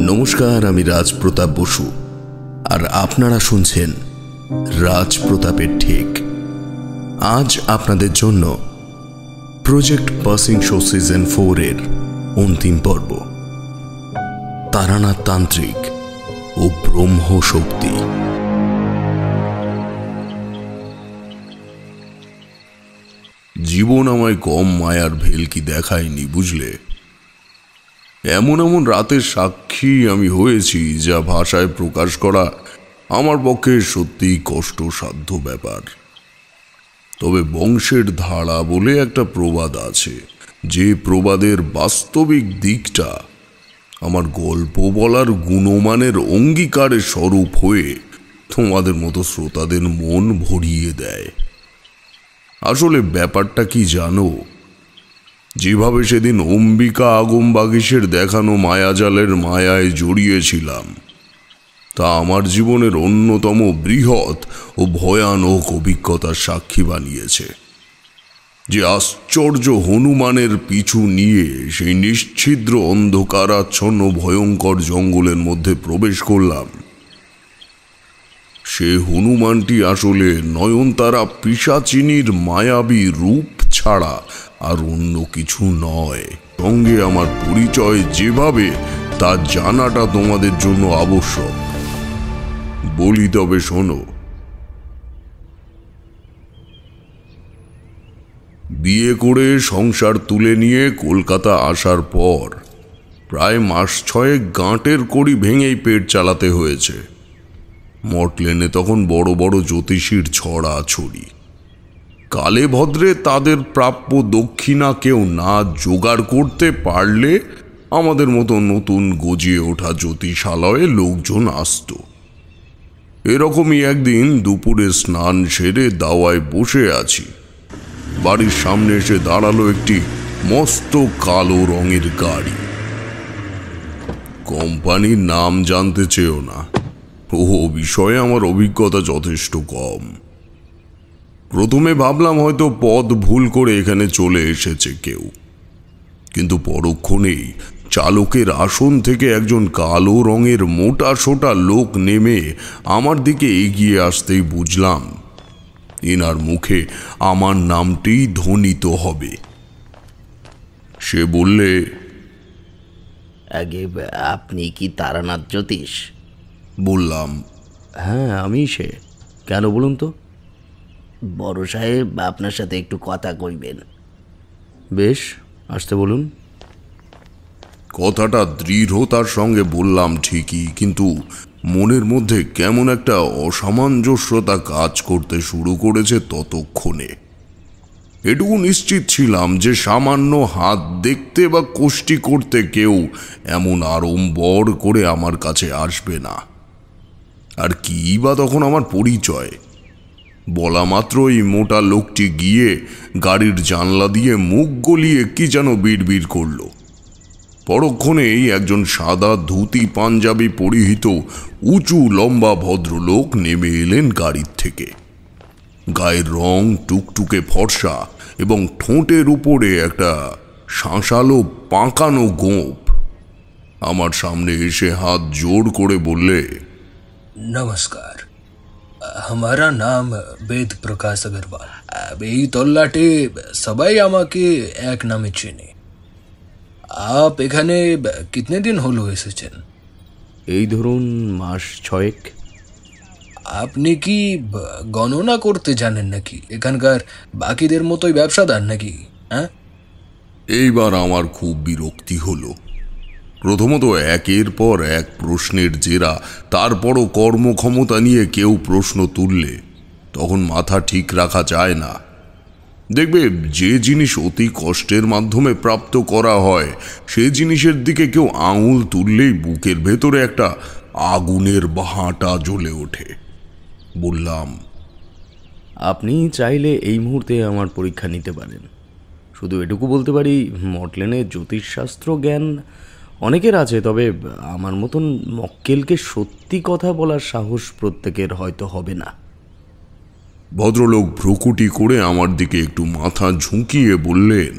নমস্কার, আমি রাজপ্রতাপ বসু আর আপনারা শুনছেন রাজপ্রতাপের ঠিক। আজ আপনাদের জন্য প্রজেক্ট পাসিং শো সিজন 4 এর অন্তিম পর্ব, তারানাথ তান্ত্রিক ও ব্রহ্ম শক্তি। জীবন আমায় কম মায়ার ভেলকি দেখায়নি, বুঝলে। এমন এমন রাতের সাক্ষী আমি হয়েছি যা ভাষায় প্রকাশ করা আমার পক্ষে সত্যিই কষ্টসাধ্য ব্যাপার। তবে বংশের ধারা বলে একটা প্রবাদ আছে, যে প্রবাদের বাস্তবিক দিকটা আমার গল্প বলার গুণমানের অঙ্গীকারের স্বরূপ হয়ে তোমাদের মতো শ্রোতাদের মন ভরিয়ে দেয়। আসলে ব্যাপারটা কি জানো? যেভাবে সেদিন অম্বিকা আগমবাগীশের দেখানো মায়াজালের মায়ায় জড়িয়েছিলাম, তা আমার জীবনের অন্যতম বৃহৎ ও ভয়ানক অভিজ্ঞতার সাক্ষী বানিয়েছে। যে আশ্চর্য হনুমানের পিছু নিয়ে সেই নিশ্ছিদ্র অন্ধকারাচ্ছন্ন ভয়ঙ্কর জঙ্গলের মধ্যে প্রবেশ করলাম, সে হনুমানটি আসলে নয়নতারা পিশাচিনীর মায়াবী রূপ ছাড়া আর অন্য কিছু নয়। সঙ্গে আমার পরিচয় যেভাবে, তা জানাটা তোমাদের জন্য আবশ্যক। বলি তবে শোনো। বিয়ে করে সংসার তুলে নিয়ে কলকাতা আসার পর প্রায় মাস 6 গাঁটের কড়ি ভেঙেই পেট চালাতে হয়েছে। মটলেনে তখন বড় বড় জ্যোতিষীর ছড়াছড়ি। কালে ভদ্রে তাদের প্রাপ্য দক্ষিণা কেউ না জোগাড় করতে পারলে আমাদের মতো নতুন গজিয়ে ওঠা জ্যোতিষালয়ে লোকজন আসত। এরকমই একদিন দুপুরে স্নান সেরে দাওয়ায় বসে আছি, বাড়ির সামনে এসে দাঁড়ালো একটি মস্ত কালো রঙের গাড়ি। কোম্পানির নাম জানতে চেয়েও না, ও বিষয়ে আমার অভিজ্ঞতা যথেষ্ট কম। প্রথমে ভাবলাম হয়তো পথ ভুল করে এখানে চলে এসেছে কেউ, কিন্তু পরক্ষণেই চালকের আসন থেকে একজন কালো রঙের মোটা সোটা লোক নেমে আমার দিকে এগিয়ে আসতেই বুঝলাম এনার মুখে আমার নামটি ধ্বনিত হবে। সে বললে, আগে আপনি কি তারানাথ জ্যোতিষ? বললাম, হ্যাঁ আমি সে। কেন বলুন তো? বড় সাহেব আপনার সাথে একটু কথা কইবেন। বেশ, আসতে বলুন। কথাটা দৃঢ়তার সঙ্গে বললাম ঠিকই, কিন্তু মনের মধ্যে কেমন একটা অসামঞ্জস্যতা কাজ করতে শুরু করেছে ততক্ষণে। এটুকু নিশ্চিত ছিলাম যে সামান্য হাত দেখতে বা কোষ্টি করতে কেউ এমন আড়ম্বর করে আমার কাছে আসবে না। আর কি বা তখন আমার পরিচয়? বলা মাত্রই মোটা লোকটি গিয়ে গাড়ির জানলা দিয়ে মুখ গলিয়ে কি যেন বিড়বিড় করল। পরক্ষণেই একজন সাদা ধুতি পাঞ্জাবি পরিহিত উঁচু লম্বা ভদ্রলোক নেমে এলেন গাড়ির থেকে। গায়ের রং টুকটুকে ফর্সা এবং ঠোঁটের উপরে একটা শাঁসালো পাঁকানো গোঁপ। আমার সামনে এসে হাত জোর করে বললে, নমস্কার, हमारा नाम वेद प्रकाश अग्रवाल। এই তল্লাটে সবাই আমাকে এক নামে চেনে। আপ এখানে কিতনে দিন হলো এসেছেন? এই ধরুন মাস 6। আপনি কি গণনা করতে জানেন নাকি? এখানকার বাকিদের মতোই ব্যবসাদার নাকি? হ্যাঁ, এইবার আমার খুব বিরক্তি হলো। প্রথমত একের পর এক প্রশ্নের জেরা, তারপরও কর্মক্ষমতা নিয়ে কেউ প্রশ্ন তুললে তখন মাথা ঠিক রাখা যায় না। দেখবে, যে জিনিস অতি কষ্টের মাধ্যমে প্রাপ্ত করা হয় সে জিনিসের দিকে কেউ আঙুল তুললেই বুকের ভেতরে একটা আগুনের ভাঁটা জ্বলে ওঠে। বললাম, আপনি চাইলে এই মুহূর্তে আমার পরীক্ষা নিতে পারেন। শুধু এটুকু বলতে পারি, মটলেনে জ্যোতিষশাস্ত্র জ্ঞান অনেকের আছে, তবে আমার মতন মক্কেলকে সত্যি কথা বলার সাহস প্রত্যেকের হয়তো হবে না। ভদ্রলোক ভ্রুকুটি করে আমার দিকে একটু মাথা ঝুঁকিয়ে বললেন,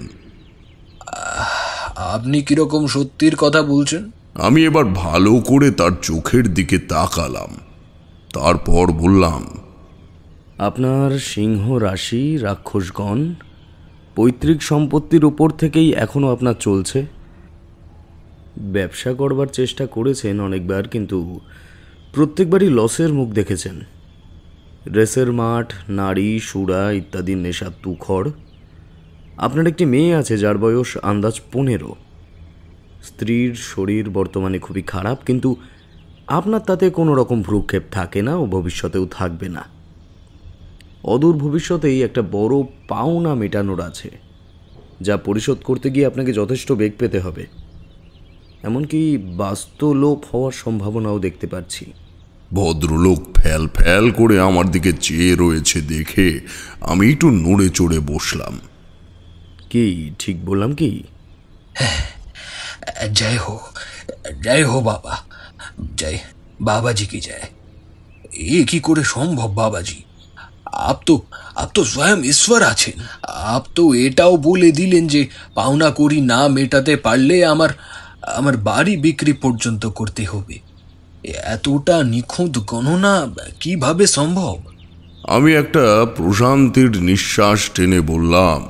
আপনি কিরকম সত্যির কথা বলছেন? আমি এবার ভালো করে তার চোখের দিকে তাকালাম, তারপর বললাম, আপনার সিংহ রাশি, রাক্ষসগণ, পৈতৃক সম্পত্তির উপর থেকেই এখনও আপনার চলছে। ব্যবসা করবার চেষ্টা করেছেন অনেকবার, কিন্তু প্রত্যেকবারই লসের মুখ দেখেছেন। রেসের মাঠ, নারী, সুরা ইত্যাদি নেশার তুখর। আপনার একটি মেয়ে আছে যার বয়স আন্দাজ 15। স্ত্রীর শরীর বর্তমানে খুবই খারাপ, কিন্তু আপনার তাতে কোনো রকম ভ্রুক্ষেপ থাকে না ও ভবিষ্যতেও থাকবে না। অদূর ভবিষ্যতেই একটা বড় পাওনা মেটানোর আছে, যা পরিশোধ করতে গিয়ে আপনাকে যথেষ্ট বেগ পেতে হবে। এমনকি বাস্তুলোপ হওয়ার সম্ভাবনাও দেখতে পাচ্ছি। ভদ্রলোক ফ্যাল ফ্যাল করে আমার দিকে চেয়ে রয়েছে দেখে আমি একটু নড়ে চড়ে বসলাম। কি ঠিক বললাম কি? জয় হো বাবা, জয় বাবাজি কি জয়। এ কি করে সম্ভব বাবাজি? আপ তো স্বয়ং ঈশ্বর আছেন। আপ তো এটাও বলে দিলেন যে পাওনা করি না মেটাতে পারলে আমার বাড়ি বিক্রি পর্যন্ত করতে হবে। এতটা নিখুঁত গণনা কিভাবে সম্ভব? আমি একটা প্রশান্তির নিঃশ্বাস টেনে বললাম,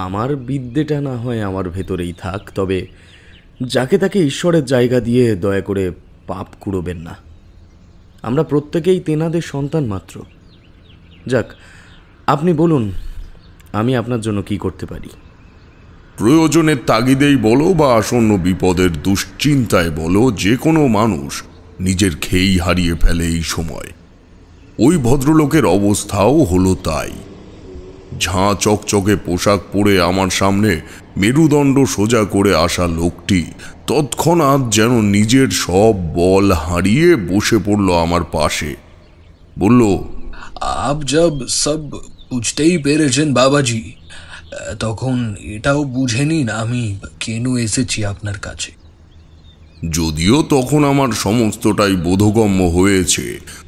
আমার বিদ্যেটা না হয় আমার ভেতরেই থাক, তবে যাকে তাকে ঈশ্বরের জায়গা দিয়ে দয়া করে পাপ কুড়োবেন না। আমরা প্রত্যেকেই তেনাদের সন্তান মাত্র। যাক, আপনি বলুন, আমি আপনার জন্য কি করতে পারি? প্রয়োজনের তাগিদেই বলো বা আসন্ন বিপদের দুশ্চিন্তায় বলো, যে কোনো মানুষ নিজের খেই হারিয়ে ফেলে এই সময়। ওই ভদ্রলোকের অবস্থাও হলো তাই। ঝাঁ চকচকে পোশাক পরে আমার সামনে মেরুদণ্ড সোজা করে আসা লোকটি তৎক্ষণাৎ যেন নিজের সব বল হারিয়ে বসে পড়ল আমার পাশে। বলল, আপ জব সব বুঝতেই পেরেছেন বাবাজি, তখন এটাও বুঝে নিন আমি কেন এসেছি আপনার কাছে। যদিও তখন আমার সমস্তটাই বোধগম্য হয়েছে,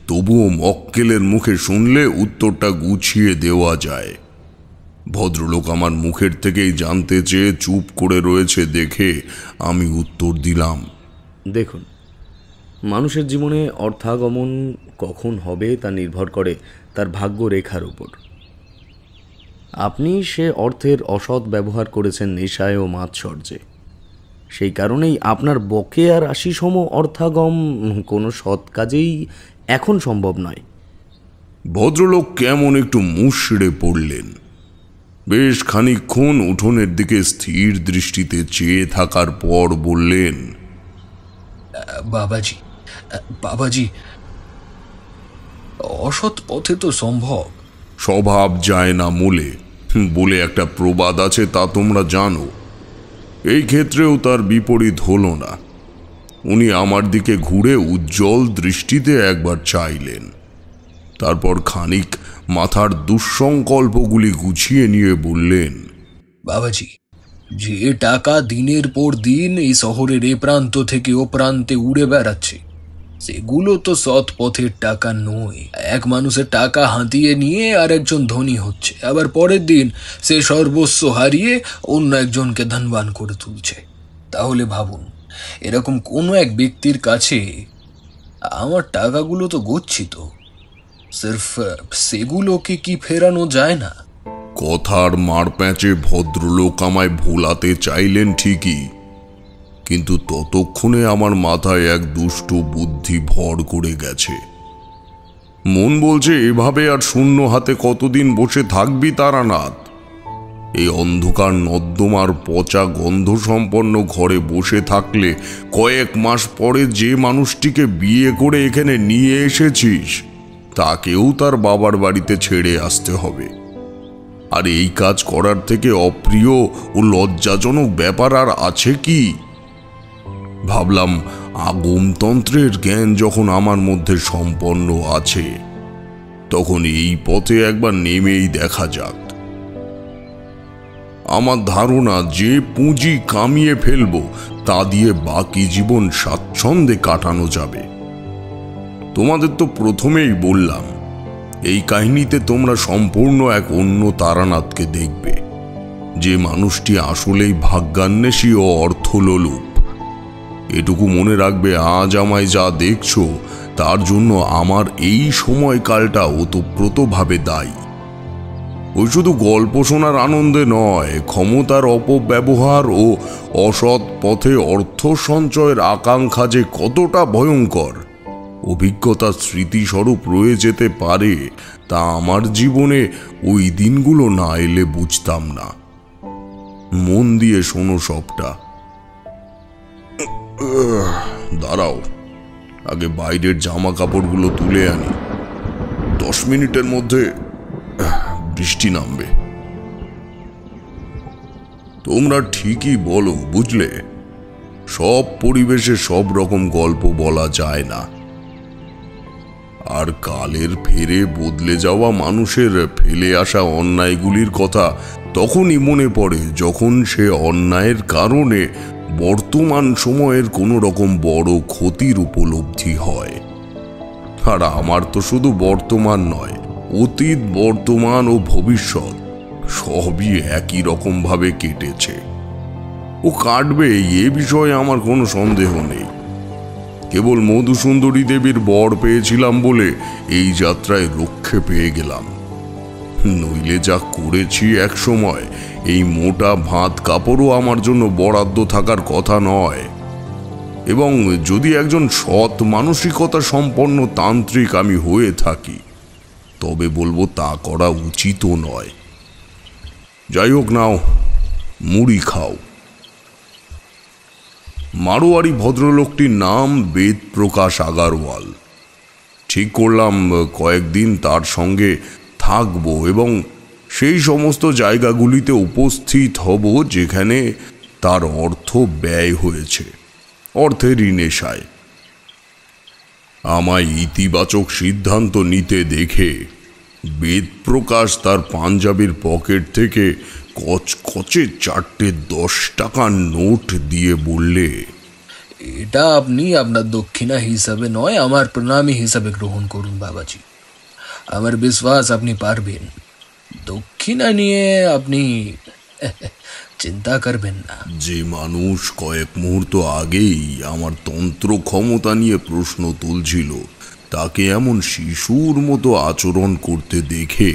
তবুও মক্কেলের মুখে শুনলে উত্তরটা গুছিয়ে দেওয়া যায়। ভদ্রলোক আমার মুখের থেকেই জানতে চেয়ে চুপ করে রয়েছে দেখে আমি উত্তর দিলাম, দেখুন, মানুষের জীবনে অর্থাগমন কখন হবে তা নির্ভর করে তার ভাগ্য রেখার উপর। আপনি সে অর্থের অসৎ ব্যবহার করেছেন নেশায় ও মাৎসর্যে। সেই কারণেই আপনার বকেয়া রাশিসম অর্থাগম কোনো সৎ কাজেই এখন সম্ভব নয়। ভদ্রলোক কেমন একটু মুষড়ে পড়লেন। বেশ খানিকক্ষণ উঠোনের দিকে স্থির দৃষ্টিতে চেয়ে থাকার পর বললেন, বাবাজি, অসৎ পথে তো সম্ভব। স্বভাব যায় না মোলে বলে একটা প্রবাদ আছে, তা তোমরা জানো। এই ক্ষেত্রেও তার বিপরীত হলো না। উনি আমার দিকে ঘুরে উজ্জ্বল দৃষ্টিতে একবার চাইলেন, তারপর খানিক মাথার দুঃসংকল্পগুলি গুছিয়ে নিয়ে বললেন, বাবাজি, যে টাকা দিনের পর দিন এই শহরের এ প্রান্ত থেকে ও প্রান্তে উড়ে বেড়াচ্ছে, সেগুলো তো সৎ পথের টাকা নয়। এক মানুষের টাকা হাতিয়ে নিয়ে আর একজন ধনী হচ্ছে, আবার পরের দিন সে সর্বস্ব হারিয়ে অন্য একজনকে ধনবান করে তুলছে। তাহলে ভাবুন, এরকম কোনো এক ব্যক্তির কাছে আমার টাকাগুলো তো গচ্ছিত, সির্ফ সেগুলোকে কি ফেরানো যায় না? কথার মারপ্যাঁচে ভদ্রলোক আমায় ভোলাতে চাইলেন ঠিকই, কিন্তু ততক্ষণে আমার মাথায় এক দুষ্ট বুদ্ধি ভর করে গেছে। মন বলছে, এভাবে আর শূন্য হাতে কতদিন বসে থাকবি তারানাথ? এই অন্ধকার নর্দমার পচা গন্ধ সম্পন্ন ঘরে বসে থাকলে কয়েক মাস পরে যে মানুষটিকে বিয়ে করে এখানে নিয়ে এসেছিস তাকেও তার বাবার বাড়িতে ছেড়ে আসতে হবে। আর এই কাজ করার থেকে অপ্রিয় ও লজ্জাজনক ব্যাপার আর আছে কি? ভাবলাম, আগমতন্ত্রের জ্ঞান যখন আমার মধ্যে সম্পন্ন আছে, তখন এই পথে একবার নেমেই দেখা যাক। আমার ধারণা, যে পুঁজি কামিয়ে ফেলব তা দিয়ে বাকি জীবন স্বাচ্ছন্দ্যে কাটানো যাবে। তোমাদের তো প্রথমেই বললাম, এই কাহিনীতে তোমরা সম্পূর্ণ এক অন্য তারানাথকে দেখবে, যে মানুষটি আসলেই ভাগ্যান্বেষী ও অর্থলোলুপ। এটুকু মনে রাখবে, আজ আমায় যা দেখছো তার জন্য আমার এই সময়কালটা ওতপ্রোতভাবে দায়ী। ওই শুধু গল্প শোনার আনন্দে নয়, ক্ষমতার অপব্যবহার ও অসৎ পথে অর্থ সঞ্চয়ের আকাঙ্ক্ষা যে কতটা ভয়ঙ্কর অভিজ্ঞতা স্মৃতিস্বরূপ রয়ে যেতে পারে তা আমার জীবনে ওই দিনগুলো না এলে বুঝতাম না। মন দিয়ে শোনো সবটা। দাঁড়াও, আগে বাইরের জামা কাপড়গুলো তুলে আনি। 10 মিনিটের মধ্যে বৃষ্টি নামবে। তোমরা ঠিকই বলো, বুঝলে, সব পরিবেশে সব রকম গল্প বলা যায় না। আর কালের ফেরে বদলে যাওয়া মানুষের ফেলে আসা অন্যায়গুলির কথা তখনই মনে পড়ে যখন সে অন্যায়ের কারণে বর্তমান সময়ের কোনো রকম বড় ক্ষতির উপলব্ধি হয়। আর আমার তো শুধু বর্তমান নয়, অতীত, বর্তমান ও ভবিষ্যৎ সবই একই রকম ভাবে কেটেছে। ও কাটবে, এ বিষয়ে আমার কোনো সন্দেহ নেই। কেবল মধুসুন্দরী দেবীর বর পেয়েছিলাম বলে এই যাত্রায় রক্ষে পেয়ে গেলাম। নইলে যা করেছি এক সময়, এই মোটা ভাত কাপড়ও আমার জন্য বরাদ্দ থাকার কথা নয়। এবং যদি একজন সৎ মানসিকতা সম্পন্ন তান্ত্রিক আমি হয়ে থাকি, তবে বলবো তা করা উচিতও নয়। যাই হোক, নাও মুড়ি খাও। মারোয়ারি ভদ্রলোকটির নাম বেদপ্রকাশ আগারওয়াল। ঠিক করলাম কয়েকদিন তার সঙ্গে থাকবো এবং সেই সমস্ত জায়গাগুলিতে উপস্থিত হব যেখানে তার অর্থ ব্যয় হয়েছে, অর্থের নেশায়। আমায় ইতিবাচক সিদ্ধান্ত নিতে দেখে বেদপ্রকাশ তার পাঞ্জাবির পকেট থেকে কচকচে 4টে 10 টাকার নোট দিয়ে বললে, এটা আপনি আপনার দক্ষিণা হিসাবে নয়, আমার প্রণামী হিসাবে গ্রহণ করুন বাবাজি। আমার বিশ্বাস আপনি পারবেন। দক্ষিণা নিয়ে আপনি চিন্তা করবেন না। যে মানুষ কয়েক মুহূর্ত আগেই আমার তন্ত্র ক্ষমতা নিয়ে প্রশ্ন তুলছিল, তাকে এমন শিশুর মতো আচরণ করতে দেখে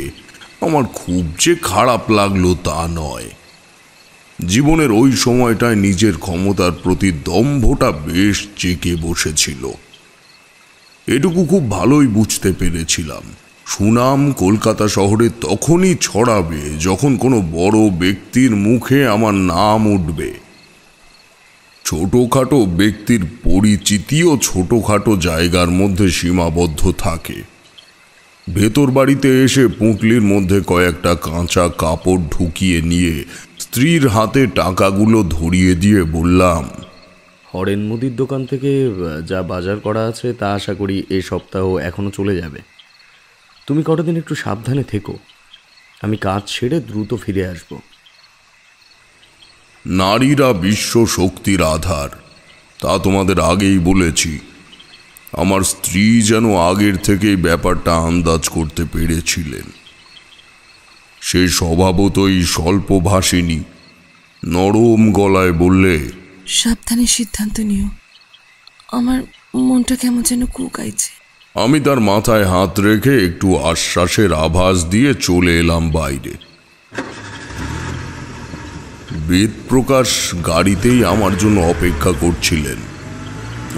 আমার খুব যে খারাপ লাগলো তা নয়। জীবনের ওই সময়টায় নিজের ক্ষমতার প্রতি দম্ভটা বেশ চেকে বসেছিল। এটুকু খুব ভালোই বুঝতে পেরেছিলাম। সুনাম কলকাতা শহরে তখনই ছড়াবে যখন কোনো বড় ব্যক্তির মুখে আমার নাম উঠবে। ছোটখাটো ব্যক্তির পরিচিতিও ছোটখাটো জায়গার মধ্যে সীমাবদ্ধ থাকে। ভেতর বাড়িতে এসে পুঁটলির মধ্যে কয়েকটা কাঁচা কাপড় ঢুকিয়ে নিয়ে স্ত্রীর হাতে টাকাগুলো ধরিয়ে দিয়ে বললাম, হরেন মুদির দোকান থেকে যা বাজার করা আছে তা আশা করি এই সপ্তাহ এখনও চলে যাবে। তুমি কতদিন একটু সাবধানে থেকো। আমি কাজ ছেড়ে দ্রুত ফিরে আসব। নারীরা বিশ্ব শক্তির আধার, তা তোমাদের আগেই বলেছি। আমার স্ত্রী যেন আগের থেকেই ব্যাপারটা আন্দাজ করতে পেরেছিলেন। সে স্বভাবতই স্বল্পভাষিনী। নরম গলায় বললে, সাবধানে সিদ্ধান্ত নিও, আমার মনটা কেমন যেন কুকাইছে। আমি তার মাথায় হাত রেখে একটু আশ্বাসের আভাস দিয়ে চলে এলাম বাইরে। বেদপ্রকাশ গাড়িতেই আমার জন্য অপেক্ষা করছিলেন।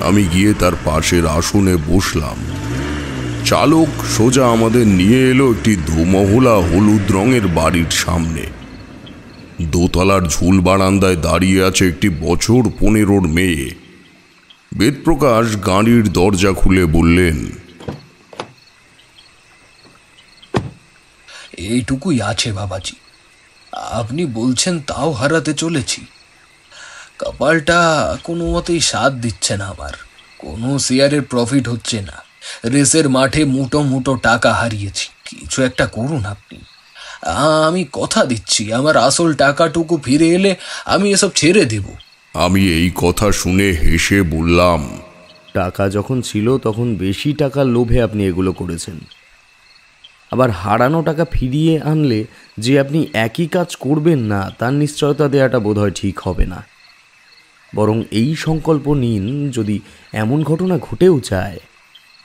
আমি গিয়ে তার পাশের আসনে বসলাম। চালক সোজা আমাদের নিয়ে এলো একটি দোমহলা হলুদ রঙের বাড়ির সামনে। দোতলার ঝুল বারান্দায় দাঁড়িয়ে আছে একটি বছর 15-র মেয়ে। বেদপ্রকাশ গাড়ির দরজা খুলে বললেন, এইটুকুই আছে বাবাজি, আপনি বলছেন তাও হারাতে চলেছি। কপালটা কোনো মতেই সাথ দিচ্ছে না আমার। কোনো শেয়ারের প্রফিট হচ্ছে না। রেসের মাঠে মুটো মুটো টাকা হারিয়েছি। কিছু একটা করুন আপনি। আমি কথা দিচ্ছি, আমার আসল টাকাটুকু ফিরে এলে আমি এসব ছেড়ে দেব। আমি এই কথা শুনে হেসে বললাম, টাকা যখন ছিল তখন বেশি টাকার লোভে আপনি এগুলো করেছেন। আবার হারানো টাকা ফিরিয়ে আনলে যে আপনি একই কাজ করবেন না তার নিশ্চয়তা দেওয়াটা বোধহয় ঠিক হবে না। বরং এই সংকল্প নিন, যদি এমন ঘটনা ঘটেও যায়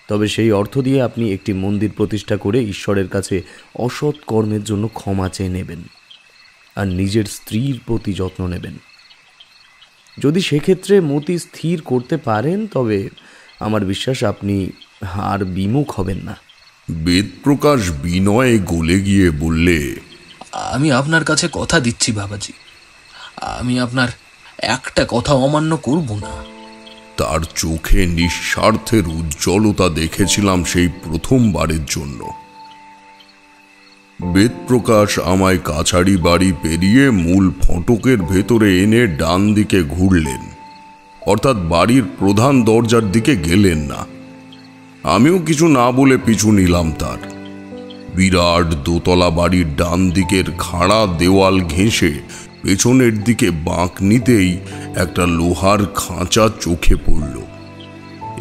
তবে সেই অর্থ দিয়ে আপনি একটি মন্দির প্রতিষ্ঠা করে ঈশ্বরের কাছে অসৎ কর্মের জন্য ক্ষমা চেয়ে নেবেন আর নিজের স্ত্রীর প্রতি যত্ন নেবেন। যদি সেক্ষেত্রে মতি স্থির করতে পারেন তবে আমার বিশ্বাস আপনি আর বিমুখ হবেন না। বেদপ্রকাশ বিনয়ে গলে গিয়ে বললে, আমি আপনার কাছে কথা দিচ্ছি বাবাজি, আমি আপনার একটা কথা অমান্য করব না। তার চোখে নিঃস্বার্থের উজ্জ্বলতা দেখেছিলাম সেই প্রথমবারের জন্য। বেদপ্রকাশ আমায় কাছারি বাড়ি পেরিয়ে মূল ফটকের ভেতরে এনে ডান দিকে ঘুরলেন, অর্থাৎ বাড়ির প্রধান দরজার দিকে গেলেন না। আমিও কিছু না বলে পিছু নিলাম তার। বিরাট দোতলা বাড়ির ডান দিকের খাড়া দেওয়াল ঘেঁষে পেছনের দিকে বাঁক নিতেই একটা লোহার খাঁচা চোখে পড়ল,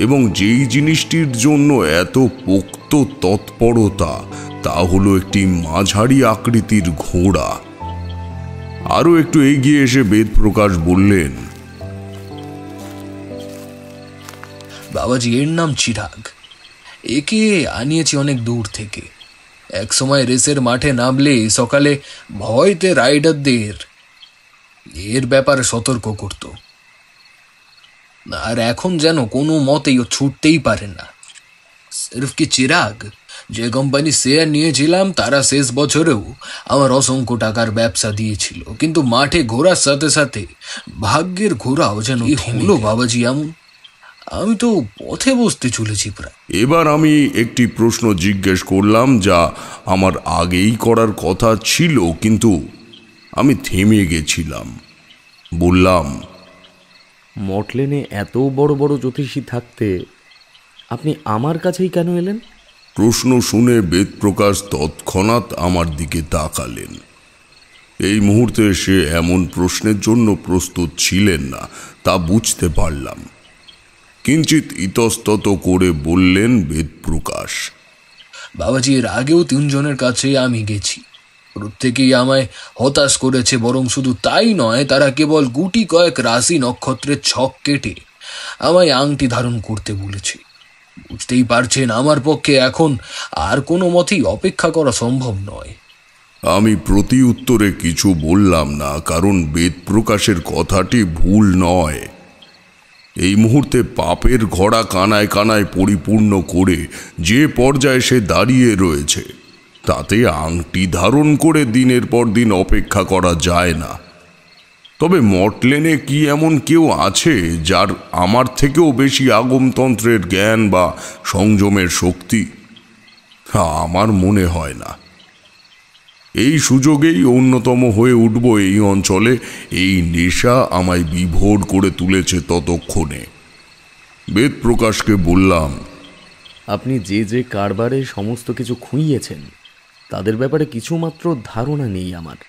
এবং যেই জিনিসটির জন্য এত পোক্ত তৎপরতা তা হলো একটি মাঝারি আকৃতির ঘোড়া। আরো একটু এগিয়ে এসে বেদপ্রকাশ বললেন, বাবাজি, এর নাম চিরাগ। একে আনিয়েছি অনেক দূর থেকে। এক সময় রেসের মাঠে নামলে সকালে ভয়তে রাইডারদের এর ব্যাপারে সতর্ক করত, আর এখন যেন কোনো মতেই ও ছুটতেই পারে না। সির্ফ কি চিরাগ, যে কোম্পানি শেয়ার নিয়েছিলাম তারা শেষ বছরেও আমার অসংখ্য টাকার ব্যবসা দিয়েছিল, কিন্তু মাঠে ঘোরার সাথে সাথে ভাগ্যের ঘোরাও যেন হলো বাবাজি এমন। আমি তো পথে বসতে চলেছি প্রায়। এবার আমি একটি প্রশ্ন জিজ্ঞেস করলাম, যা আমার আগেই করার কথা ছিল, কিন্তু আমি থেমে গেছিলাম। বললাম, মটলেনে এত বড় বড় জ্যোতিষী থাকতে আপনি আমার কাছেই কেন এলেন? প্রশ্ন শুনে বেদপ্রকাশ তৎক্ষণাৎ আমার দিকে তাকালেন। এই মুহূর্তে সে এমন প্রশ্নের জন্য প্রস্তুত ছিলেন না, তা বুঝতে পারলাম। কিঞ্চিত ইতস্তত করে বললেন বেদপ্রকাশ, বাবাজি, এর আগেও 3 জনের কাছে আমি গেছি, প্রত্যেকেই আমায় হতাশ করেছে। বরং শুধু তাই নয়, তারা কেবল গুটি কয়েক রাশি নক্ষত্রের ছক কেটে আমায় আংটি ধারণ করতে বলেছে। বুঝতেই পারছেন, আমার পক্ষে এখন আর কোনো মতেই অপেক্ষা করা সম্ভব নয়। আমি প্রতি উত্তরে কিছু বললাম না, কারণ বেদপ্রকাশের কথাটি ভুল নয়। এই মুহূর্তে পাপের ঘোড়া কানায় কানায় পরিপূর্ণ করে যে পর্যায়ে সে দাঁড়িয়ে রয়েছে, তাতে আংটি ধারণ করে দিনের পর দিন অপেক্ষা করা যায় না। তবে মটলেনে কি এমন কেউ আছে যার আমার থেকেও বেশি আগমতন্ত্রের জ্ঞান বা সংযমের শক্তি? আমার মনে হয় না। এই সুযোগেই অন্যতম হয়ে উঠব এই অঞ্চলে। এই নেশা আমায় বিভোর করে তুলেছে ততক্ষণে। বেদপ্রকাশকে বললাম, আপনি যে যে কারবারে সমস্ত কিছু খুঁইয়েছেন তাদের ব্যাপারে কিছুমাত্র ধারণা নেই আমার,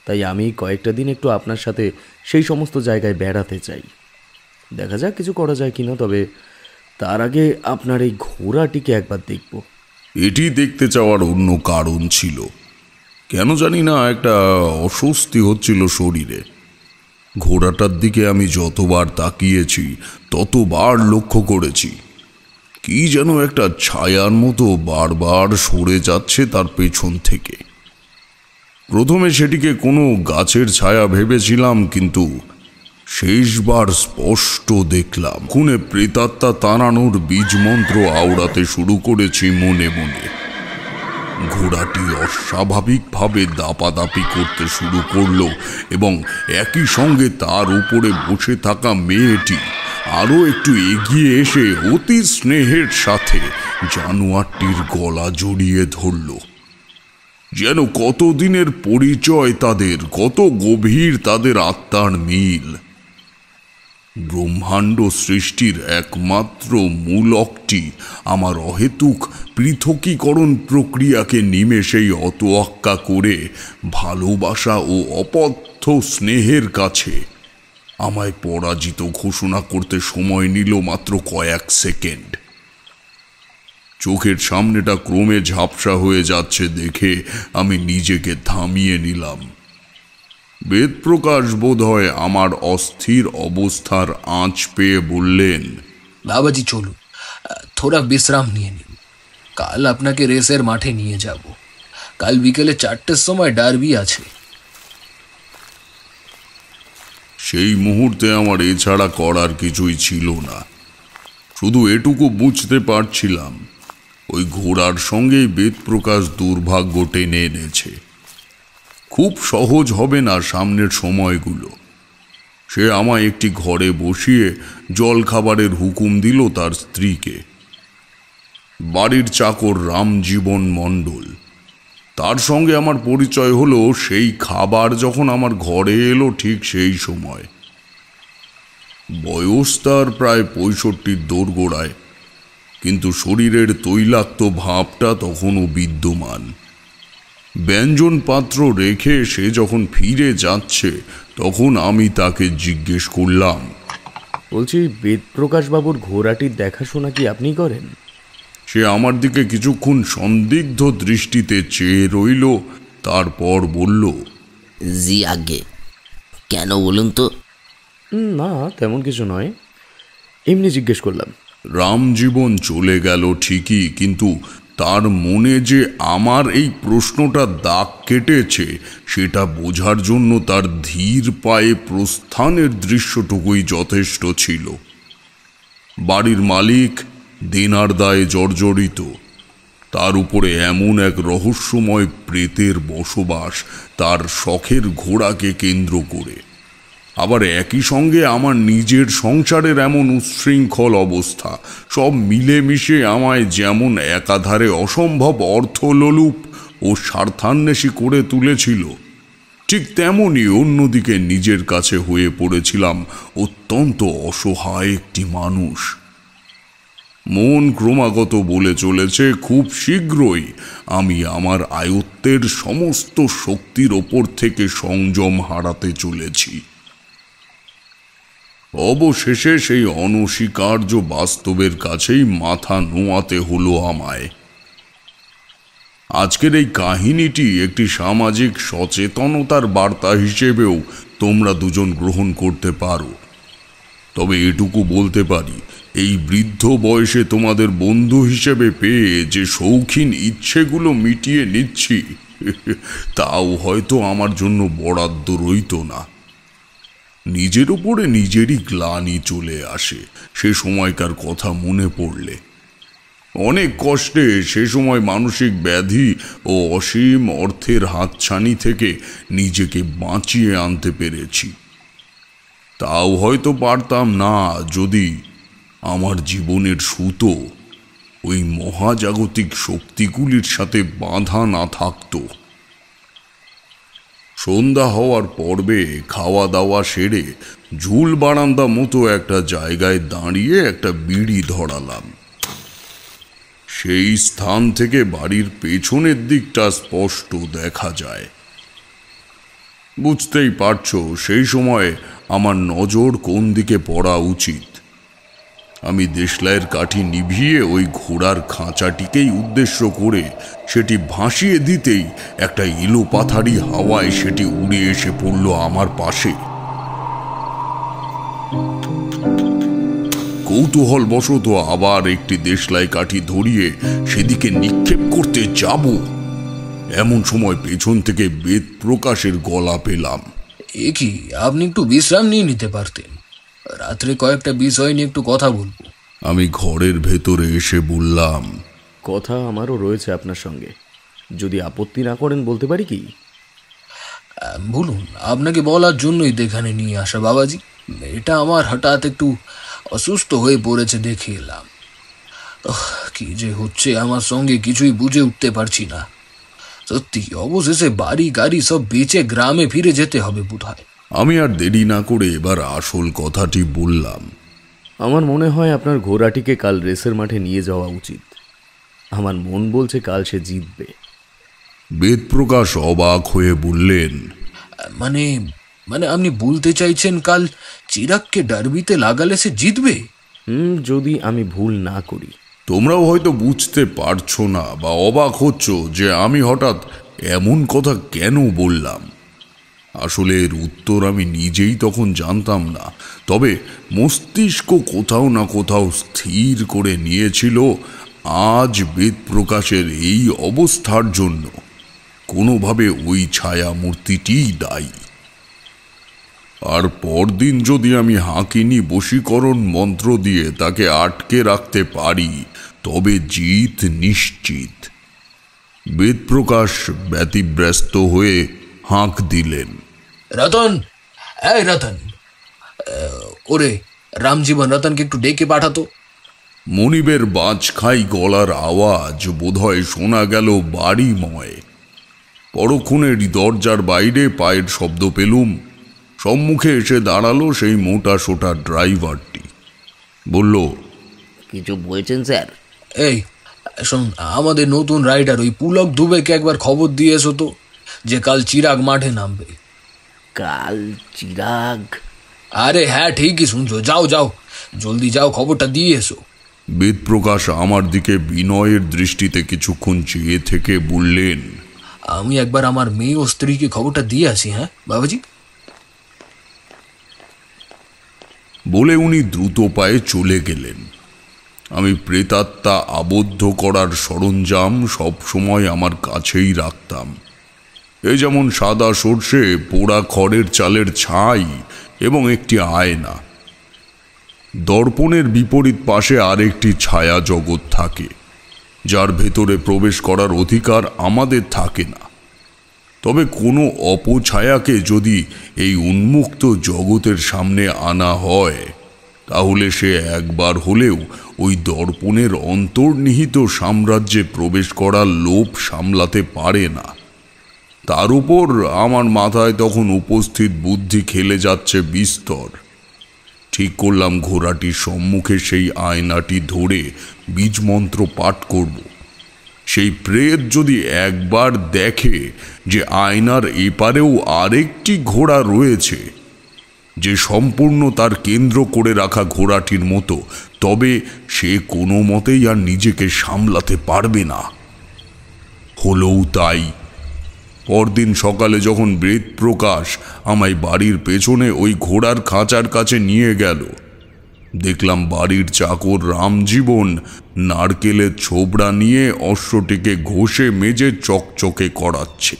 তাই আমি কয়েকটা দিন একটু আপনার সাথে সেই সমস্ত জায়গায় বেড়াতে চাই। দেখা যাক কিছু করা যায় কিনা, তবে তার আগে আপনার এই ঘোড়াটিকে একবার দেখব। এটি দেখতে চাওয়ার অন্য কারণ ছিল। কেন জানি না একটা অস্বস্তি হচ্ছিল শরীরে। ঘোড়াটার দিকে আমি যতবার তাকিয়েছি ততবার লক্ষ্য করেছি কি যেন একটা ছায়ার মতো বারবার সরে যাচ্ছে তার পেছন থেকে। প্রথমে সেটিকে কোনো গাছের ছায়া ভেবেছিলাম, কিন্তু শেষবার স্পষ্ট দেখলাম খুনে প্রেতাত্মা তাড়ানোর বীজমন্ত্র আওড়াতে শুরু করেছি মনে মনে। ঘোড়াটি অস্বাভাবিকভাবে দাপাদাপি করতে শুরু করলো, এবং একই সঙ্গে তার উপরে বসে থাকা মেয়েটি আরো একটু এগিয়ে এসে অতি স্নেহের সাথে জানোয়ারটির গলা জড়িয়ে ধরল। যেন কতদিনের পরিচয় তাদের, কত গভীর তাদের আত্মার মিল। ব্রহ্মাণ্ড সৃষ্টির একমাত্র মূলকটি আমার অহেতুক পৃথকীকরণ প্রক্রিয়াকে নিমেষেই অতোয়াক্কা করে ভালোবাসা ও অপথ্য স্নেহের কাছে আমায় পরাজিত ঘোষণা করতে সময় নিল মাত্র কয়েক সেকেন্ড। চোখের সামনেটা ক্রমে ঝাপসা হয়ে যাচ্ছে দেখে আমি নিজেকে থামিয়ে নিলাম। বেদপ্রকাশ বোধ হয় আমার অস্থির অবস্থার আঁচ পেয়ে বললেন, বাবাজি চলুন, থোড়া বিশ্রাম নিয়ে নিন। কাল আপনাকে রেসের মাঠে নিয়ে যাব। কাল বিকেলে 4টের সময় ডার্বি আছে। সেই মুহূর্তে আমার এছাড়া করার কিছুই ছিল না। শুধু এটুকু বুঝতে পারছিলাম, ওই ঘোড়ার সঙ্গেই বেদপ্রকাশ দুর্ভাগ্য টেনে এনেছে। খুব সহজ হবে না সামনের সময়গুলো। সে আমায় একটি ঘরে বসিয়ে জল খাবারের হুকুম দিল তার স্ত্রীকে। বাড়ির চাকর রামজীবন মণ্ডল, তার সঙ্গে আমার পরিচয় হলো সেই খাবার যখন আমার ঘরে এলো ঠিক সেই সময়। বয়স তার প্রায় 65 দোরগোড়ায়, কিন্তু শরীরের তৈলাক্ত ভাবটা তখনও বিদ্যমান। ব্যঞ্জন পাত্র রেখে সে যখন ফিরে যাচ্ছে, তখন আমি তাকে জিজ্ঞেস করলাম, বলছি, বেদপ্রকাশবাবুর ঘোড়াটির দেখাশোনা কি আপনি করেন? সে আমার দিকে কিছুক্ষণ সন্দিগ্ধ দৃষ্টিতে চেয়ে রইল, তারপর বলল, জি আগে। কেন বলুন তো? না, তেমন কিছু নয়, এমনি জিজ্ঞেস করলাম। রামজীবন চলে গেল ঠিকই, কিন্তু তার মনে যে আমার এই প্রশ্নটা দাগ কেটেছে সেটা বোঝার জন্য তার ধীর পায়ে প্রস্থানের দৃশ্যটুকুই যথেষ্ট ছিল। বাড়ির মালিক দেনার দায়ে জর্জরিত, তার উপরে এমন এক রহস্যময় প্রেতের বসবাস তার শখের ঘোড়াকে কেন্দ্র করে। আবার একই সঙ্গে আমার নিজের সংসারের এমন উচ্ছৃঙ্খল অবস্থা, সব মিলেমিশে আমায় যেমন একাধারে অসম্ভব অর্থলোলুপ ও স্বার্থান্বেষী করে তুলেছিল, ঠিক তেমনি অন্যদিকে নিজের কাছে হয়ে পড়েছিলাম অত্যন্ত অসহায় একটি মানুষ। মন ক্রমাগত বলে চলেছে, খুব শীঘ্রই আমি আমার আয়ত্তের সমস্ত শক্তির ওপর থেকে সংযম হারাতে চলেছি। অবশেষে সেই অনস্বীকার্য বাস্তবের কাছেই মাথা নোয়াতে হলো আমায়। আজকের এই কাহিনীটি একটি সামাজিক সচেতনতার বার্তা হিসেবেও তোমরা দুজন গ্রহণ করতে পারো। তবে এটুকু বলতে পারি, এই বৃদ্ধ বয়সে তোমাদের বন্ধু হিসেবে পেয়ে যে শৌখিন ইচ্ছেগুলো মিটিয়ে নিচ্ছি, তাও হয়তো আমার জন্য বরাদ্দ রইত না। নিজের উপরে নিজেরই গ্লানি চলে আসে সে সময়কার কথা মনে পড়লে। অনেক কষ্টে সে সময় মানসিক ব্যাধি ও অসীম অর্থের হাতছানি থেকে নিজেকে বাঁচিয়ে আনতে পেরেছি। তাও হয়তো পারতাম না যদি আমার জীবনের সুতো ওই মহাজাগতিক শক্তিগুলির সাথে বাঁধা না থাকতো। সন্ধ্যা হওয়ার পর্বে খাওয়া দাওয়া সেরে ঝুল বারান্দা মতো একটা জায়গায় দাঁড়িয়ে একটা বিড়ি ধরালাম। সেই স্থান থেকে বাড়ির পেছনের দিকটা স্পষ্ট দেখা যায়। বুঝতেই পারছো সেই সময় আমার নজর কোন দিকে পড়া উচিত। আমি দেশলাইয়ের কাঠি নিভিয়ে ওই ঘোড়ার খাঁচাটিকেই উদ্দেশ্য করে সেটি ভাসিয়ে দিতেই একটা এলোপাথারি হাওয়ায় সেটি উড়ে এসে পড়ল আমার পাশে। কৌতূহলবশত আবার একটি দেশলাই কাঠি ধরিয়ে সেদিকে নিক্ষেপ করতে যাব, এমন সময় পেছন থেকে বেদপ্রকাশের গলা পেলাম। এ কি, আপনি একটু বিশ্রাম নিয়ে নিতে পারতেন। রাত্রে কয়েকটা বিষয় নিয়ে একটু কথা বলবো। আমি ঘরের ভেতরে এসে বললাম, কথা আমারও রয়েছে আপনার সঙ্গে, যদি আপত্তি না করেন বলতে পারি কি? বলুন, আপনাকে বলার জন্যই এখানে নিয়ে আসা বাবাজি। এটা আমার হঠাৎ একটু অসুস্থ হয়ে পড়েছে, দেখে এলাম। কি যে হচ্ছে আমার সঙ্গে কিছুই বুঝে উঠতে পারছি না। সত্যি অবশেষে বাড়ি গাড়ি সব বেচে গ্রামে ফিরে যেতে হবে বোধহয়। আমি আর দেরি না করে এবার আসল কথাটি বললাম। আমার মনে হয় আপনার ঘোড়াটিকে কাল রেসের মাঠে নিয়ে যাওয়া উচিত। আমার মন বলছে কাল সে জিতবে। বেদপ্রকাশ অবাক হয়ে বললেন, মানে মানে আপনি বলতে চাইছেন কাল চিরাগকে ডার্বিতে লাগালে সে জিতবে? যদি আমি ভুল না করি। তোমরাও হয়তো বুঝতে পারছো না বা অবাক হচ্ছ যে আমি হঠাৎ এমন কথা কেন বললাম। আসলে এর উত্তর আমি নিজেই তখন জানতাম না, তবে মস্তিষ্ক কোথাও না কোথাও স্থির করে নিয়েছিল আজ বেদ প্রকাশের এই অবস্থার জন্য কোনোভাবে ওই ছায়া মূর্তিটিই দায়ী। আর পরদিন যদি আমি হাঁকিনি বশীকরণ মন্ত্র দিয়ে তাকে আটকে রাখতে পারি তবে জিত নিশ্চিত। বেদপ্রকাশ ব্যতিব্যস্ত হয়ে হাঁক দিলেন, রতন, এই রতন, ওরে রামজীবন, রতনকে একটু ডেকে পাঠাতো। মনিবের বাজখাই গলার আওয়াজ বোধহয় শোনা গেল বাড়িময়। পরক্ষণের দরজার বাইরে পায়ের শব্দ পেলুম। সম্মুখে এসে দাঁড়ালো সেই মোটা সোটা ড্রাইভারটি। বলল, কিছু বলছেন স্যার? এই শোন, আমাদের নতুন রাইডার ওই পুলক দুবেকে একবার খবর দিয়ে এসো তো, যে কাল চিরাগ মাঠে নামবে। কাল চিরাগ? আরে হ্যাঁ, ঠিকই শুনছো, যাও যাও, জলদি যাও, খবরটা দিয়ে এসো। বেদপ্রকাশ আমার দিকে বিনয়ের দৃষ্টিতে কিছুক্ষণ চেয়ে থেকে বললেন, আমি একবার আমার মেয়ে ও স্ত্রীকে খবরটা দিয়ে আসি। হ্যাঁ বাবাজি। বলে উনি দ্রুত পায়ে চলে গেলেন। আমি প্রেতাত্মা আবদ্ধ করার সরঞ্জাম সব সময় আমার কাছেই রাখতাম। এই যেমন সাদা সর্ষে, পোড়া খড়ের চালের ছাই এবং একটি আয়না। দর্পণের বিপরীত পাশে আরেকটি ছায়া জগৎ থাকে, যার ভেতরে প্রবেশ করার অধিকার আমাদের থাকে না। তবে কোনো অপছায়াকে যদি এই উন্মুক্ত জগতের সামনে আনা হয় তাহলে সে একবার হলেও ওই দর্পণের অন্তর্নিহিত সাম্রাজ্যে প্রবেশ করার লোভ সামলাতে পারে না। তার উপর আমার মাথায় তখন উপস্থিত বুদ্ধি খেলে যাচ্ছে বিস্তর। ঠিক করলাম ঘোড়াটির সম্মুখে সেই আয়নাটি ধরে বীজমন্ত্র পাঠ করব। সেই প্রেত যদি একবার দেখে যে আয়নার এপারেও আরেকটি ঘোড়া রয়েছে, যে সম্পূর্ণ তার কেন্দ্র করে রাখা ঘোড়াটির মতো, তবে সে কোনো মতেই আর নিজেকে সামলাতে পারবে না। হলোও তাই। পরদিন সকালে যখন বেদপ্রকাশ আমায় বাড়ির পেছনে ওই ঘোড়ার খাঁচার কাছে নিয়ে গেল, দেখলাম বাড়ির চাকর রামজীবন নারকেলের ছোবড়া নিয়ে অশ্বটিকে ঘষে মেজে চকচকে করাচ্ছে।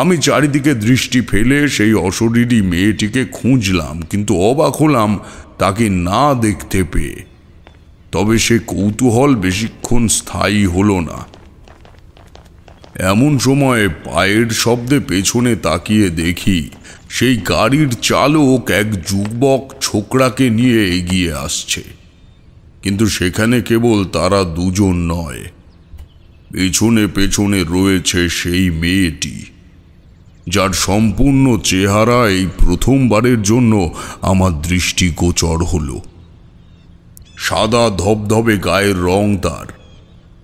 আমি চারিদিকে দৃষ্টি ফেলে সেই অশরীরী মেয়েটিকে খুঁজলাম, কিন্তু অবাক হলাম তাকে না দেখতে পেয়ে। তবে সে কৌতূহল বেশিক্ষণ স্থায়ী হলো না। এমন সময় পায়ের শব্দে পেছনে তাকিয়ে দেখি সেই গাড়ির চালক এক যুবক ছোকরাকে নিয়ে এগিয়ে আসছে। কিন্তু সেখানে কেবল তারা দুজন নয়, পেছনে পেছনে রয়েছে সেই মেয়েটি, যার সম্পূর্ণ চেহারা এই প্রথমবারের জন্য আমার দৃষ্টিগোচর হল। সাদা ধবধবে গায়ের রং তার।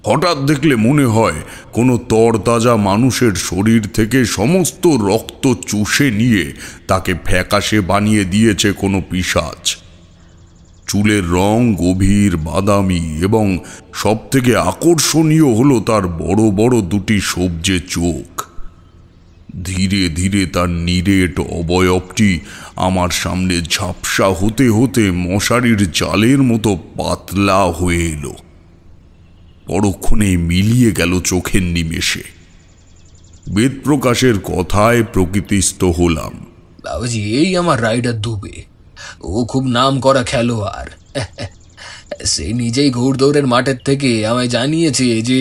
হঠাৎ দেখলে মনে হয় কোনো তরতাজা মানুষের শরীর থেকে সমস্ত রক্ত চুষে নিয়ে তাকে ফ্যাকাশে বানিয়ে দিয়েছে কোনো পিশাচ। চুলের রং গভীর বাদামি এবং সবথেকে আকর্ষণীয় হলো তার বড় বড় দুটি সবজে চোখ। ধীরে ধীরে তার নিরেট অবয়বটি আমার সামনে ঝাপসা হতে হতে মশারির জালের মতো পাতলা হয়ে এলো। পরক্ষণে মিলিয়ে গেল চোখের নিমেষে। বেদপ্রকাশের কথায় প্রকৃতিস্থ হলাম। বাবাজি, এই আমার রাইডার দুবে, ও খুব নাম করা খেলোয়াড়। সে নিজেই ঘোড়দৌড়ের মাঠের থেকে আমায় জানিয়েছে যে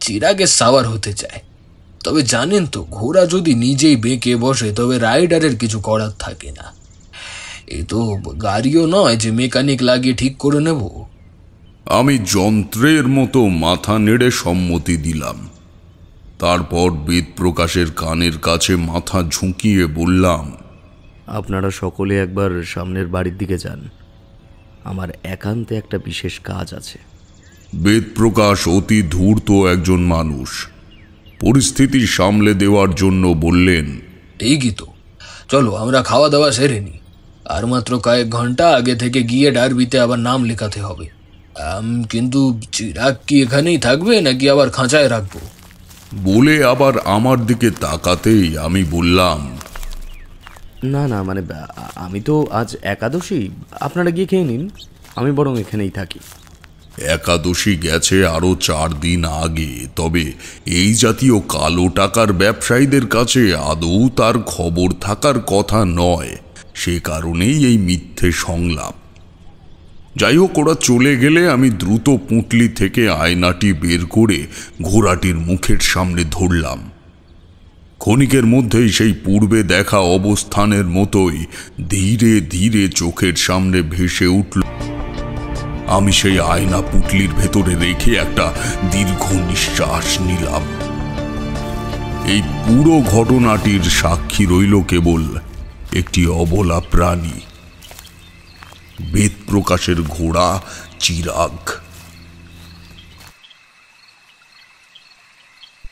চিরাগের সাওয়ার হতে চায়। তবে জানেন তো, ঘোড়া যদি নিজেই বেঁকে বসে তবে রাইডারের কিছু করার থাকে না। এ তো গাড়িও নয় যে মেকানিক লাগিয়ে ঠিক করে নেব। আমি যন্ত্রের মতো মাথা নেড়ে সম্মতি দিলাম। তারপর বেদপ্রকাশের কানের কাছে মাথা ঝুঁকিয়ে বললাম, আপনারা সকলে একবার সামনের বাড়ির দিকে যান, আমার একান্তে একটা বিশেষ কাজ আছে। বেদপ্রকাশ অতি ধূর্ত একজন মানুষ। পরিস্থিতি সামলে দেওয়ার জন্য বললেন, ঠিকই তো, চলো আমরা খাওয়া দাওয়া সেরে নি। আর মাত্র কয়েক ঘন্টা আগে থেকে গিয়ে ডার্বিতে আবার নাম লেখাতে হবে। কিন্তু চিরাগ কি এখানেই থাকবে নাকি আবার খাঁচায় রাখবো? বলে আবার আমার দিকে তাকাতেই আমি বললাম, না না মানে আমি তো আজ একাদশী, আপনারা গিয়ে খেয়ে নিন, আমি বরং এখানেই থাকি। একাদশী গেছে আরো 4 দিন আগে, তবে এই জাতীয় কালো টাকার ব্যবসায়ীদের কাছে আদৌ তার খবর থাকার কথা নয়, সে কারণেই এই মিথ্যে সংলাপ। যাই হোক, ওরা চলে গেলে আমি দ্রুত পুঁটলি থেকে আয়নাটি বের করে ঘোড়াটির মুখের সামনে ধরলাম। ক্ষণিকের মধ্যেই সেই পূর্বে দেখা অবস্থানের মতোই ধীরে ধীরে চোখের সামনে ভেসে উঠল। আমি সেই আয়না পুঁটলির ভেতরে রেখে একটা দীর্ঘ নিঃশ্বাস নিলাম। এই পুরো ঘটনাটির সাক্ষী রইল কেবল একটি অবলা প্রাণী, বেদ প্রকাশের ঘোড়া চিরাগ।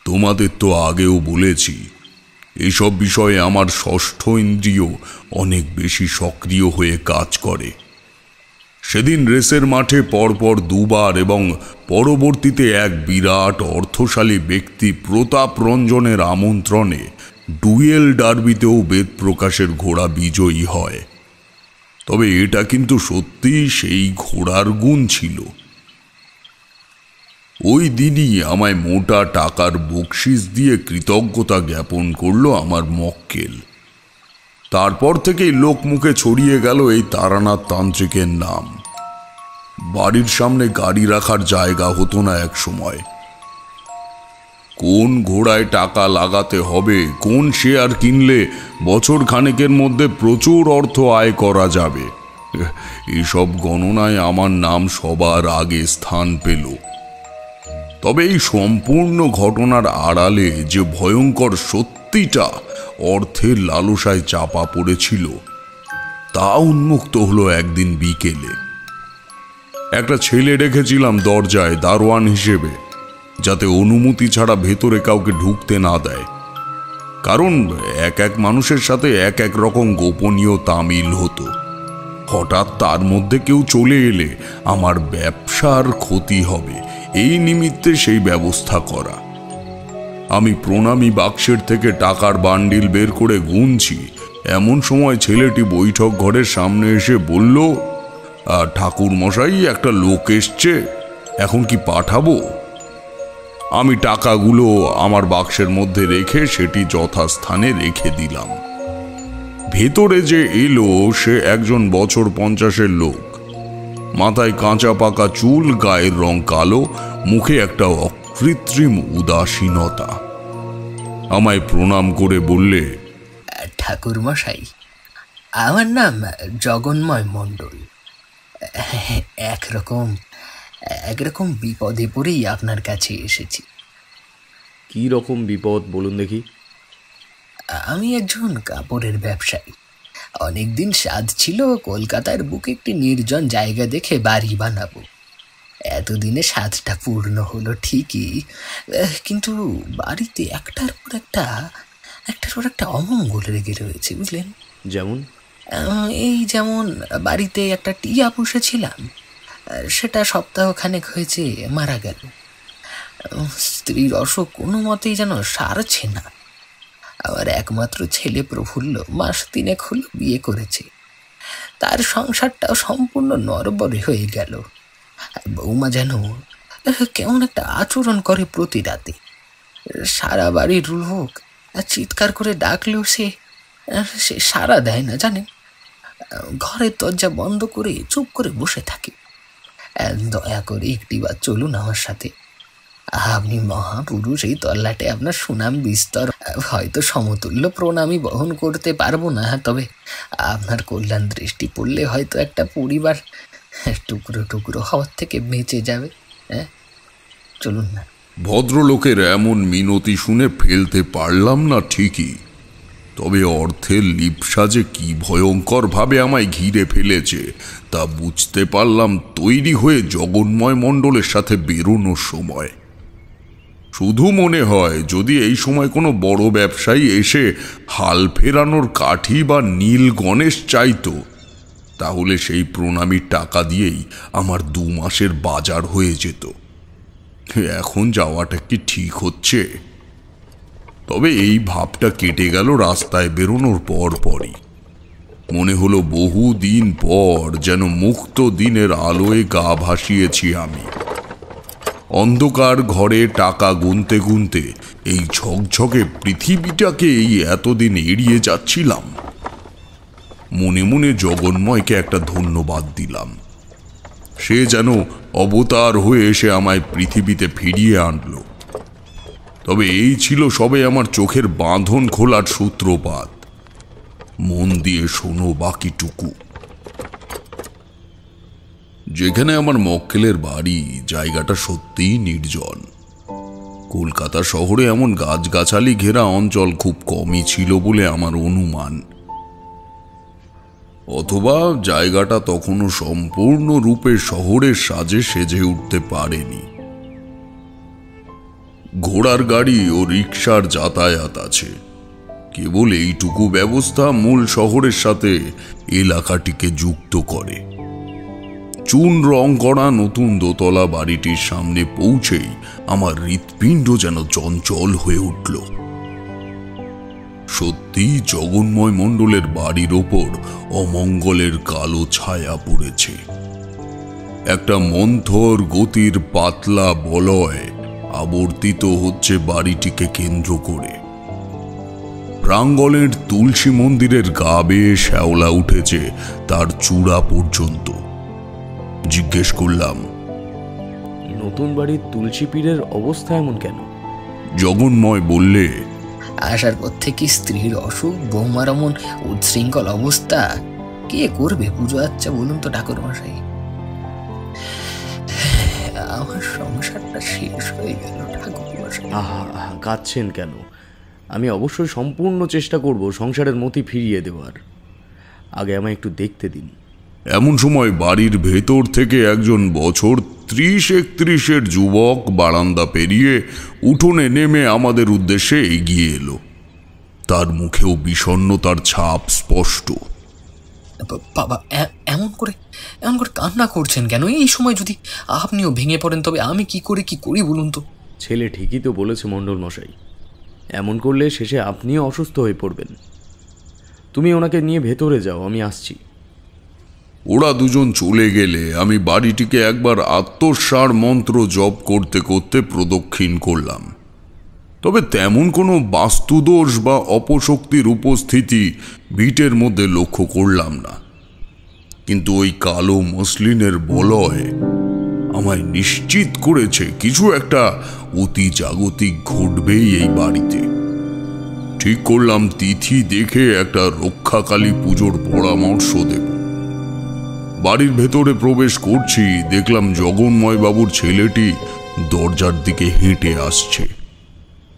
তোমাদের তো আগেও বলেছি, এসব বিষয়ে আমার ষষ্ঠ ইন্দ্রিয় অনেক বেশি সক্রিয় হয়ে কাজ করে। সেদিন রেসের মাঠে পরপর 2 বার এবং পরবর্তীতে এক বিরাট অর্থশালী ব্যক্তি প্রতাপ রঞ্জনের আমন্ত্রণে ডুয়েল ডার্বিতেও বেদ প্রকাশের ঘোড়া বিজয়ী হয়। তবে এটা কিন্তু সত্যিই সেই ঘোড়ার গুণ ছিল। ওই দিনই আমায় মোটা টাকার বকশিস দিয়ে কৃতজ্ঞতা জ্ঞাপন করলো আমার মক্কেল। তারপর থেকেই লোক মুখে ছড়িয়ে গেল এই তারানাথ তান্ত্রিকের নাম। বাড়ির সামনে গাড়ি রাখার জায়গা হতো না এক সময়। কোন ঘোড়ায় টাকা লাগাতে হবে, কোন শেয়ার কিনলে বছর খানেকের মধ্যে প্রচুর অর্থ আয় করা যাবে, এসব গণনায় আমার নাম সবার আগে স্থান পেল। তবে এই সম্পূর্ণ ঘটনার আড়ালে যে ভয়ঙ্কর সত্যিটা অর্থের লালসায় চাপা পড়েছিল, তা উন্মুক্ত হলো একদিন বিকেলে। একটা ছেলে রেখেছিলাম দরজায় দারোয়ান হিসেবে, যাতে অনুমতি ছাড়া ভেতরে কাউকে ঢুকতে না দেয়। কারণ এক এক মানুষের সাথে এক এক রকম গোপনীয় তামিল হতো। হঠাৎ তার মধ্যে কেউ চলে এলে আমার ব্যবসার ক্ষতি হবে, এই নিমিত্তে সেই ব্যবস্থা করা। আমি প্রণামী বাক্সের থেকে টাকার বান্ডিল বের করে গুনছি, এমন সময় ছেলেটি বৈঠক ঘরের সামনে এসে বলল, ঠাকুর মশাই, একটা লোক এসছে, এখন কি পাঠাবো? আমি টাকাগুলো আমার বাক্সের মধ্যে রেখে সেটি যথাস্থানে রেখে দিলাম। ভেতরে যে এলো সে একজন বছর 50-এর লোক। মাথায় কাঁচা পাকা চুল, গায়ের রং কালো, মুখে একটা অকৃত্রিম উদাসীনতা। আমায় প্রণাম করে বললে, ঠাকুর মশাই, আমার নাম জগন্ময় মণ্ডল। একরকম বিপদে পড়েই আপনার কাছে এসেছি। কি রকম বিপদ বলুন দেখি? আমি একজন কাপড়ের ব্যবসায়ী। অনেকদিন সাধ ছিল কলকাতার বুকে একটি নির্জন জায়গা দেখে বাড়ি বানাবো। এতদিনে সাধটা পূর্ণ হলো ঠিকই, কিন্তু বাড়িতে একটার পর একটা অমঙ্গল লেগে রয়েছে, বুঝলেন? যেমন? এই যেমন বাড়িতে একটা টিয়া পুষেছিলাম, সেটা সপ্তাহখানেক হয়েছে মারা গেল। স্ত্রীর অসুখ কোনো মতেই যেন সারছে না। আমার একমাত্র ছেলে প্রফুল্ল মাস 3 হলো বিয়ে করেছে। তার সংসারটাও সম্পূর্ণ নড়বড়ে হয়ে গেল। বৌমা যেন কেমন একটা আচরণ করে প্রতি রাতে। সারা বাড়ির লোক চিৎকার করে ডাকলেও সে সাড়া দেয় না, জানেন। ঘরের দরজা বন্ধ করে চুপ করে বসে থাকে। দয়া করে একটিবার চলুন আমার সাথে। আপনি মহাপুরুষ, এই তল্লাটে আপনার সুনাম বিস্তর। হয়তো সমতুল্য প্রণামী বহন করতে পারবো না, তবে আপনার কল্যাণ দৃষ্টি পড়লে হয়তো একটা পরিবার টুকরো টুকরো হওয়ার থেকে বেঁচে যাবে। হ্যাঁ, চলুন না। ভদ্রলোকের এমন মিনতি শুনে ফেলতে পারলাম না ঠিকই, তবে অর্থের লিপ্সা যে কি ভয়ঙ্কর ভাবে আমায় ঘিরে ফেলেছে তা বুঝতে পারলাম তৈরি হয়ে জগন্ময় মণ্ডলের সাথে বেরোনোর সময়। শুধু মনে হয় যদি এই সময় কোনো বড় ব্যবসায়ী এসে হাল ফেরানোর কাঠি বা নীল গণেশ চাইতো, তাহলে সেই প্রণামীর টাকা দিয়েই আমার 2 মাসের বাজার হয়ে যেত। এখন যাওয়াটা কি ঠিক হচ্ছে? তবে এই ভাবটা কেটে গেল রাস্তায় বেরোনোর পরই। মনে হলো বহুদিন পর যেন মুক্ত দিনের আলোয় গা ভাসিয়েছি আমি। অন্ধকার ঘরে টাকা গুনতে গুনতে এই ঝকঝকে পৃথিবীটাকে এতদিন এড়িয়ে যাচ্ছিলাম। মনে মনে জগন্ময়কে একটা ধন্যবাদ দিলাম। সে যেন অবতার হয়ে এসে আমায় পৃথিবীতে ফিরিয়ে আনলো। তবে এই ছিল সবে আমার চোখের বাঁধন খোলার সূত্রপাত। মন দিয়ে শোনো বাকিটুকু। যেখানে আমার মক্কেলের বাড়ি, জায়গাটা সত্যিই নির্জন। কলকাতা শহরে এমন গাছগাছালি ঘেরা অঞ্চল খুব কমই ছিল বলে আমার অনুমান। অথবা জায়গাটা তখনও সম্পূর্ণরূপে শহরের সাজে সেজে উঠতে পারেনি। ঘোড়ার গাড়ি ও রিকশার যাতায়াত আছে। কেবল এইটুকু ব্যবস্থা মূল শহরের সাথে এলাকাটিকে যুক্ত করে। চুন রং করা নতুন দোতলা বাড়িটির সামনে পৌঁছেই আমার হৃৎপিণ্ড যেন চঞ্চল হয়ে উঠল। সত্যি জগন্ময় মণ্ডলের বাড়ির ওপর অমঙ্গলের কালো ছায়া পড়েছে। একটা মন্থর গতির পাতলা বলয় আবর্তিত হচ্ছে বাড়িটিকে কেন্দ্র করে। প্রাঙ্গণের তুলসী মন্দিরের গা বেয়ে শ্যাওলা উঠেছে তার চূড়া পর্যন্ত। জিজ্ঞেস করলাম, নতুন বাড়ির তুলসী পীরের অবস্থা এমন কেন? জগন্ময় বললে, আসার পর থেকে স্ত্রীর অসুখ, বৌমার এমন উচ্ছৃঙ্খল অবস্থা, কে করবে পুজো আচ্ছা বলুন তো ঠাকুর মশাই। আমার সংসারটা শেষ হয়ে গেল ঠাকুর মশাই। আহা আহা, কাঁদছেন কেন? আমি অবশ্যই সম্পূর্ণ চেষ্টা করব সংসারের মতি ফিরিয়ে দেওয়ার। আগে আমায় একটু দেখতে দিন। এমন সময় বাড়ির ভেতর থেকে একজন বছর 30-31-এর যুবক বারান্দা পেরিয়ে উঠোনে নেমে আমাদের উদ্দেশ্যে এগিয়ে এলো। তার মুখেও বিষণ্ণতার ছাপ স্পষ্ট। বাবা, এমন করে কান্না করছেন কেন? এই সময় যদি আপনিও ভেঙে পড়েন তবে আমি কি করি বলুন তো। ছেলে ঠিকই তো বলেছে মণ্ডল মশাই, এমন করলে শেষে আপনিও অসুস্থ হয়ে পড়বেন। তুমি ওনাকে নিয়ে ভেতরে যাও, আমি আসছি। ওরা দুজন চলে গেলে আমি বাড়িটিকে একবার আত্মসার মন্ত্র জপ করতে করতে প্রদক্ষিণ করলাম। তবে তেমন কোনো বাস্তুদোষ বা অপশক্তির উপস্থিতি ভিটের মধ্যে লক্ষ্য করলাম না। কিন্তু ওই কালো মসলিনের বলয় আমায় নিশ্চিত করেছে কিছু একটা অতি জাগতিক ঘটবেই এই বাড়িতে। ঠিক করলাম তিথি দেখে একটা রক্ষাকালী পুজোর পরামর্শ দেব। বাড়ির ভেতরে প্রবেশ করছি, দেখলাম জগন্ময় বাবুর ছেলেটি দরজার দিকে হেঁটে আসছে।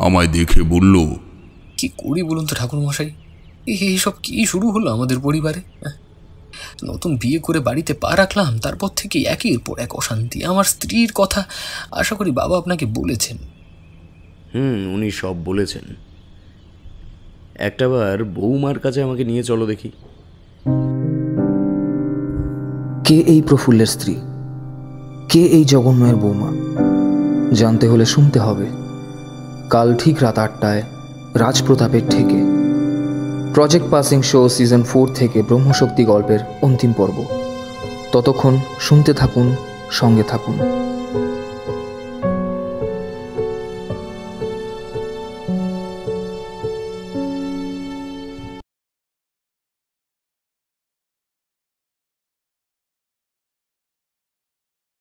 আমায় দেখে বলল, কি করি বলুন তো ঠাকুর মশাই, এইসব কি শুরু হলো আমাদের পরিবারে? নতুন বিয়ে করে বাড়িতে পা রাখলাম, তারপর থেকে একের পর এক অশান্তি। আমার স্ত্রীর কথা আশা করি বাবা আপনাকে বলেছেন। উনি সব বলেছেন। একটাবার বৌমার কাছে আমাকে নিয়ে চলো দেখি। কে এই প্রফুল্লের স্ত্রী? কে এই জগন্ময়ের বৌমা? জানতে হলে শুনতে হবে কাল ঠিক রাত 8টায় রাজপ্রতাপের ঠেকে প্রজেক্ট পাসিং শো সিজন 4 থেকে ব্রহ্মশক্তি গল্পের অন্তিম পর্ব। ততক্ষণ শুনতে থাকুন, সঙ্গে থাকুন।